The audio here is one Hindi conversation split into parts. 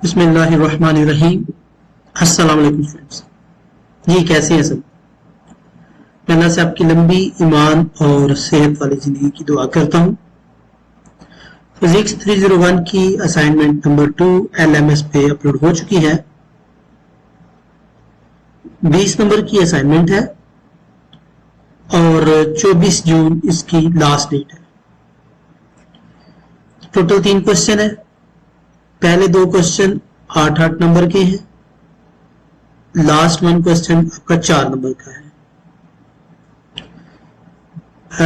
बिस्मिल्लाहिर्रहमानिर्रहीम। अस्सलाम वालेकुम फ्रेंड्स। जी कैसे हैं सब? मैं अल्लाह से आपकी लंबी ईमान और सेहत वाली जिंदगी की दुआ करता हूँ। फिजिक्स 301 की असाइनमेंट नंबर 2 LMS पे अपलोड हो चुकी है। 20 नंबर की असाइनमेंट है और 24 जून इसकी लास्ट डेट है। टोटल 3 क्वेश्चन है। पहले 2 क्वेश्चन 8-8 नंबर के हैं। लास्ट 1 क्वेश्चन आपका 4 नंबर का है।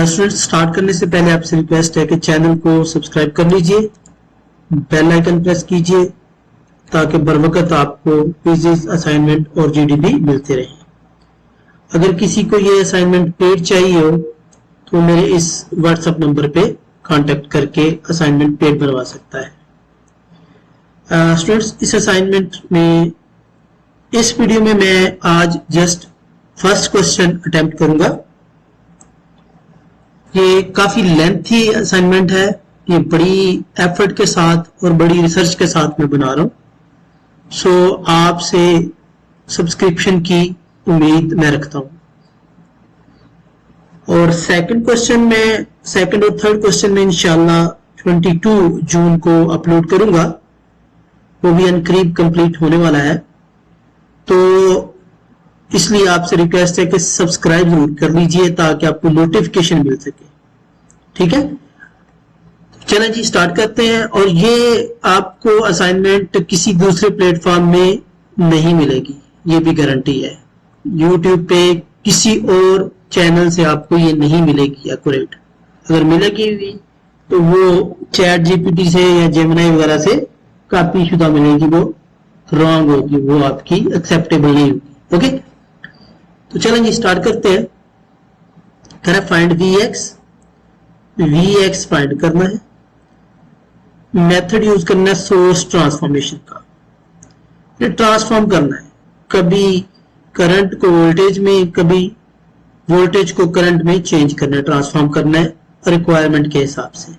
स्टूडेंट्स, स्टार्ट करने से पहले आपसे रिक्वेस्ट है कि चैनल को सब्सक्राइब कर लीजिए, बेल आइकन प्रेस कीजिए ताकि बर वक्त आपको क्विज़ेस, असाइनमेंट और GDP मिलते रहें। अगर किसी को ये असाइनमेंट पेड चाहिए हो तो मेरे इस व्हाट्सएप नंबर पे कांटेक्ट करके असाइनमेंट पेड बनवा सकता है। स्टूडेंट्स, इस असाइनमेंट में इस वीडियो में मैं आज जस्ट फर्स्ट क्वेश्चन अटेम्प्ट करूंगा। ये काफी लेंथी असाइनमेंट है। ये बड़ी एफर्ट के साथ और बड़ी रिसर्च के साथ मैं बना रहा हूं। सो आपसे सब्सक्रिप्शन की उम्मीद मैं रखता हूं। और सेकंड और थर्ड क्वेश्चन में इंशाल्लाह 22 जून को अपलोड करूंगा। वो भी अनकरीब कंप्लीट होने वाला है, तो इसलिए आपसे रिक्वेस्ट है कि सब्सक्राइब जरूर कर लीजिए ताकि आपको नोटिफिकेशन मिल सके। ठीक है, चलें जी स्टार्ट करते हैं। और ये आपको असाइनमेंट किसी दूसरे प्लेटफॉर्म में नहीं मिलेगी, ये भी गारंटी है। यूट्यूब पे किसी और चैनल से आपको ये नहीं मिलेगी एक्यूरेट। अगर मिलेगी भी तो वो ChatGPT से या जेमिनी वगैरह से कॉपी शुदा मिलेगी, वो रॉन्ग होगी, वो आपकी एक्सेप्टेबल नहीं होगी। ओके, तो चलें जी स्टार्ट करते हैं। करें फाइंड Vx फाइंड करना है। मेथड यूज करना है सोर्स ट्रांसफॉर्मेशन का। ये ट्रांसफॉर्म करना है, कभी करंट को वोल्टेज में, कभी वोल्टेज को करंट में चेंज करना है, ट्रांसफॉर्म करना है रिक्वायरमेंट के हिसाब से।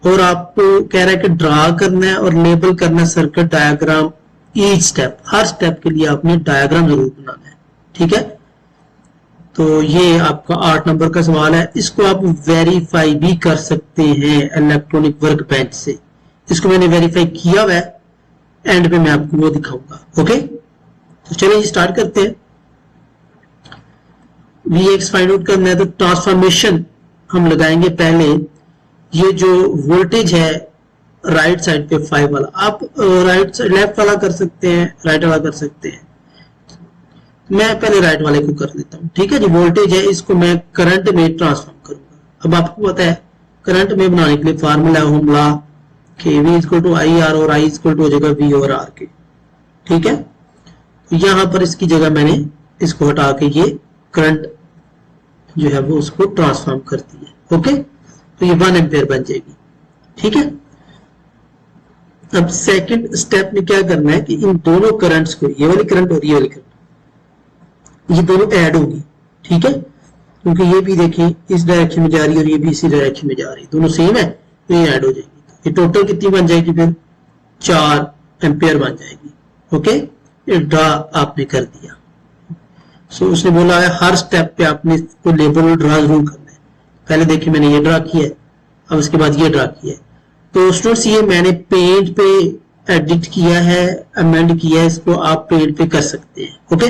और आपको कह रहा है कि ड्रा करना है और लेबल करना है सर्किट डायग्राम। ईच स्टेप, हर स्टेप के लिए आपने डायग्राम जरूर बनाना है। ठीक है, तो ये आपका 8 नंबर का सवाल है। इसको आप वेरीफाई भी कर सकते हैं इलेक्ट्रॉनिक वर्क बेंच से। इसको मैंने वेरीफाई किया हुआ है, एंड पे मैं आपको वो दिखाऊंगा। ओके, तो चलिए स्टार्ट करते हैं। Vx फाइंड आउट करना है तो ट्रांसफॉर्मेशन हम लगाएंगे पहले। ये जो वोल्टेज है राइट साइड पे 5 वाला, आप लेफ्ट वाला कर सकते हैं, राइट वाला कर सकते हैं। मैं पहले राइट वाले को कर लेता हूं। ठीक है जी, वोल्टेज है, इसको मैं करंट में ट्रांसफॉर्म करूंगा। अब आपको पता है करंट में बनाने के लिए फार्मूला ओम लॉ के V इक्वल टू IR और I इक्वल टू हो जाएगा V और R के। ठीक है, तो यहां पर इसकी जगह मैंने इसको हटा के ये करंट जो है वो उसको ट्रांसफॉर्म कर दिया। ओके, तो ये 1 एम्पियर बन जाएगी। ठीक है, अब सेकंड स्टेप में क्या करना है कि इन दोनों करंट्स को, ये वाली करंट और ये वाली करंट, ये दोनों ऐड होगी। ठीक है, क्योंकि ये भी देखिए इस डायरेक्शन में जा रही है और ये भी इसी डायरेक्शन में जा रही है, दोनों सेम है, तो ये ऐड हो जाएगी। ये टोटल कितनी बन जाएगी फिर? 4 एम्पियर बन जाएगी। ओके, ये ड्रा आपने कर दिया। सो उसने बोला है हर स्टेप पे आपने इसको लेबल और ड्रा जरूर करना है। पहले देखिए मैंने ये ड्रा किया है, अब उसके बाद ये ड्रा किया है। तो स्टूडेंट्स, ये मैंने पेंट पे एडिट किया है, अमेंड किया है, इसको आप पेंट पे कर सकते हैं। ओके,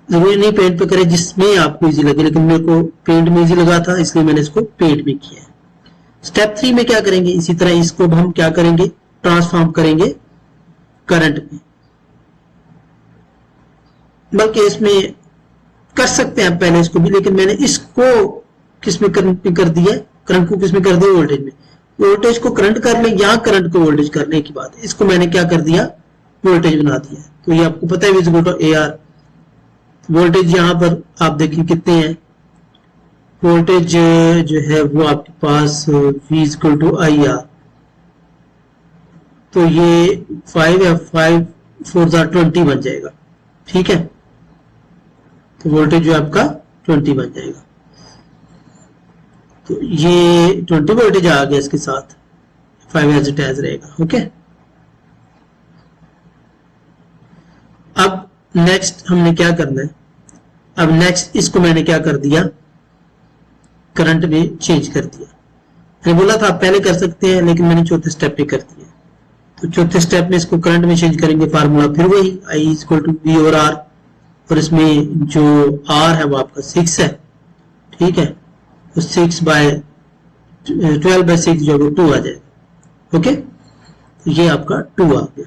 जरूरी नहीं पेंट पे करें, जिसमें आपको इजी लगे, लेकिन मेरे को पेंट में इजी लगा था इसलिए मैंने इसको पेंट में किया है। स्टेप 3 में क्या करेंगे, इसी तरह इसको हम क्या करेंगे, ट्रांसफॉर्म करेंगे करंट में। बल्कि इसमें कर सकते हैं पहले इसको भी, लेकिन मैंने इसको किसमें करंट में कर दिया, करंट को किसमें कर दिया, वोल्टेज में। वोल्टेज को करंट कर ले, यहां करंट को वोल्टेज करने की बात है, इसको मैंने क्या कर दिया, वोल्टेज बना दिया। तो ये आपको पता है V equal to AR। Voltage यहां पर आप देखिए कितने हैं, वोल्टेज जो है वो आपके पास V इक्वल टू IR। तो ये 5 है, 5 4 20 बन जाएगा। ठीक है, तो वोल्टेज जो आपका 20 बन जाएगा। तो ये 20 वोल्टेज आ गया, इसके साथ 5 एज इट एज रहेगा। ओके, अब नेक्स्ट हमने क्या करना है, अब नेक्स्ट इसको मैंने क्या कर दिया, करंट में चेंज कर दिया। मैंने बोला था आप पहले कर सकते हैं, लेकिन मैंने चौथे स्टेप पे कर दिया। तो चौथे स्टेप में इसको करंट में चेंज करेंगे, फार्मूला फिर वही I इक्वल टू V और R, और इसमें जो R है वो आपका 6 है, ठीक है, तो 12/6 जो 2 आ जाएगा। ओके, ये आपका 2 आ गया,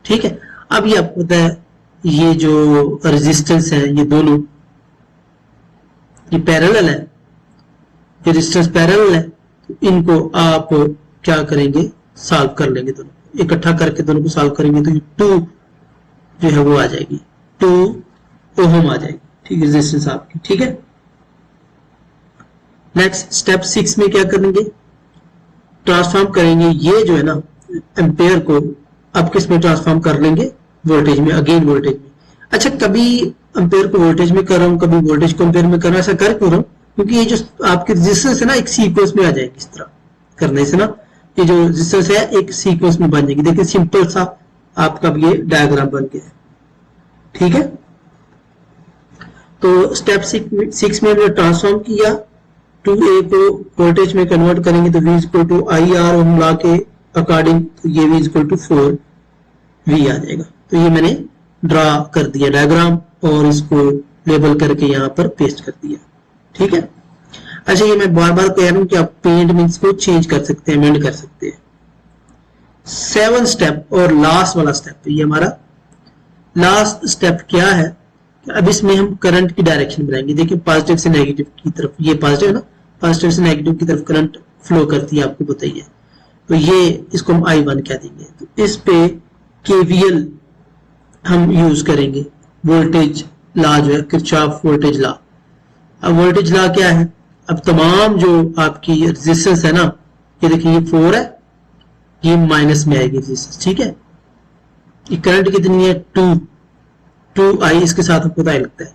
ठीक है। अब ये आपको पता है ये जो रेजिस्टेंस है ये दोनों ये पैरेलल है, ये रेजिस्टेंस पैरेलल है, तो इनको आप क्या करेंगे, सॉल्व कर लेंगे, दोनों इकट्ठा करके दोनों को सॉल्व करेंगे तो ये 2 जो है वो आ जाएगी, 2 ओहम आ जाएगी, ठीक है, रेजिस्टेंस आपकी, ठीक है। नेक्स्ट स्टेप 6 में क्या करेंगे, ट्रांसफॉर्म करेंगे ये जो है ना एम्पेयर को अब किस में ट्रांसफॉर्म कर लेंगे, वोल्टेज में, अगेन वोल्टेज में। अच्छा, कभी एम्पेयर को वोल्टेज में कर रहा हूं, कभी वोल्टेज को एम्पेयर में कर रहा हूं, ऐसा कर क्यों रहा हूं, क्योंकि ये जो आपकी रेजिस्टेंस है ना एक सीक्वेंस में आ जाएगी, इस तरह करने से ना ये जो रेजिस्टेंस है एक सीक्वेंस में बन जाएगी। देखिए सिंपल सा आपका ये डायग्राम बन गया है, ठीक है। तो स्टेप 6 में हमने ट्रांसफॉर्म किया, 2A को वोल्टेज में कन्वर्ट करेंगे तो V इक्वल टू IR हम ला के अकॉर्डिंग, तो ये V इक्वल टू 4V आ जाएगा। तो ये मैंने ड्रा कर दिया डायग्राम और इसको लेबल करके यहाँ पर पेस्ट कर दिया, ठीक है। अच्छा, ये मैं बार बार कह रहा हूं कि आप पेंट मीन्स को चेंज कर सकते हैं, अमेंड कर सकते हैं। 7 स्टेप और लास्ट वाला स्टेप, ये हमारा लास्ट स्टेप क्या है, अब इसमें हम करंट की डायरेक्शन बनाएंगे। देखिए पॉजिटिव से नेगेटिव की तरफ, ये पॉजिटिव है ना, पॉजिटिव से नेगेटिव की तरफ करंट फ्लो करती है, आपको बताइए। तो ये इसको हम I1 कह देंगे। तो इस पे KVL हम यूज करेंगे, वोल्टेज लॉ जो है किरचॉफ वोल्टेज लॉ। अब वोल्टेज लॉ क्या है, अब तमाम जो आपकी रेजिस्टेंस है ना, ये देखिए ये 4 है, ये माइनस में आएगी रेजिस्टेंस, ठीक है। ये करंट कितनी है, 2I, इसके साथ आपको पता ही लगता है,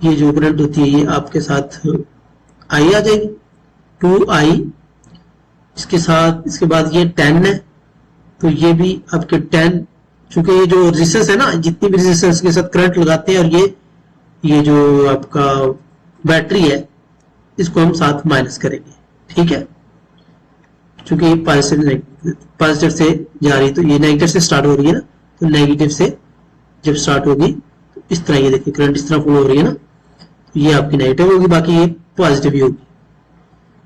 ये जो करंट होती है ये आपके साथ I आ जाएगी, 2I, इसके साथ इसके बाद ये 10 है, तो ये भी आपके 10, चूंकि ये जो रेजिस्टेंस है ना, जितनी भी रेजिस्टेंस के साथ करंट लगाते हैं, और ये जो आपका बैटरी है इसको हम साथ माइनस करेंगे, ठीक है, क्योंकि ये पॉजिटिव से जा रही है, तो ये नेगेटिव से स्टार्ट हो रही है ना, तो नेगेटिव से जब स्टार्ट होगी तो इस तरह, ये देखिए करंट इस तरह फ्लो हो रही है ना, तो ये आपकी नेगेटिव होगी, बाकी ये पॉजिटिव ही होगी,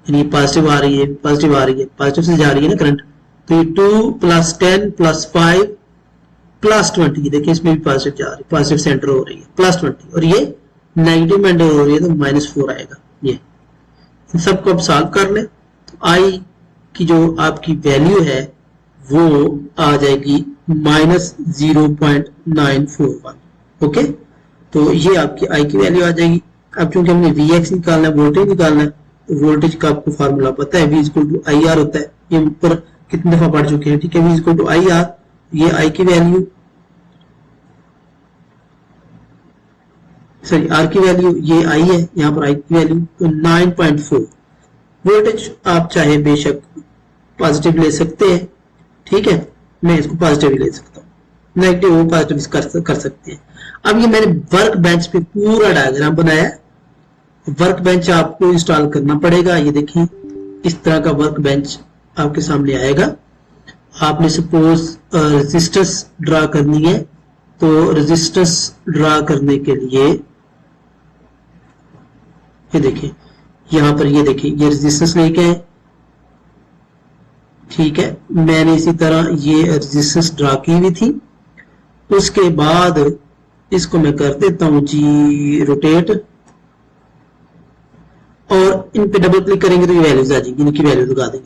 यानी पॉजिटिव आ रही है, पॉजिटिव आ रही है, पॉजिटिव से जा रही है ना करंट, तो ये 2 + 10 + 5 + 20, देखिए इसमें भी पॉजिटिव जा रही है, पॉजिटिव से एंटर हो रही है, +20, और ये नेगेटिव में एंटर हो रही है तो -4 आएगा। ये इन सबको अब सॉल्व कर लें, तो I की जो आपकी वैल्यू है वो आ जाएगी -0.941। ओके, तो ये आपकी I की वैल्यू आ जाएगी। अब चूंकि हमने Vx निकालना है, वोल्टेज निकालना है, तो वोल्टेज का आपको फार्मूला पता है, V = IR होता है, ये ऊपर कितनी दफा पढ़ चुके हैं, ठीक है। V = IR, ये I की वैल्यू, सॉरी R की वैल्यू, ये I है, यहाँ पर I की वैल्यू तो 9.4। वोल्टेज आप चाहे बेशक पॉजिटिव ले सकते हैं, ठीक है, मैं इसको पॉजिटिव ही ले सकता हूँ, नेगेटिव वो पॉजिटिव कर सकते हैं। अब ये मैंने वर्क बेंच पे पूरा डायग्राम बनाया, वर्क बेंच आपको इंस्टॉल करना पड़ेगा। ये देखिए इस तरह का वर्क बेंच आपके सामने आएगा। आपने सपोज रेजिस्टेंस ड्रा करनी है, तो रेजिस्टेंस ड्रा करने के लिए ये देखिए यहाँ पर, ये देखिए ये रेजिस्टेंस लेके आए, ठीक है, मैंने इसी तरह ये रेजिस्टेंस ड्रा की हुई थी। उसके बाद इसको मैं कर देता हूं जी रोटेट, और इन पे डबल क्लिक करेंगे तो ये वैल्यूज आ जाएंगी, इनकी वैल्यू लगा देंगे।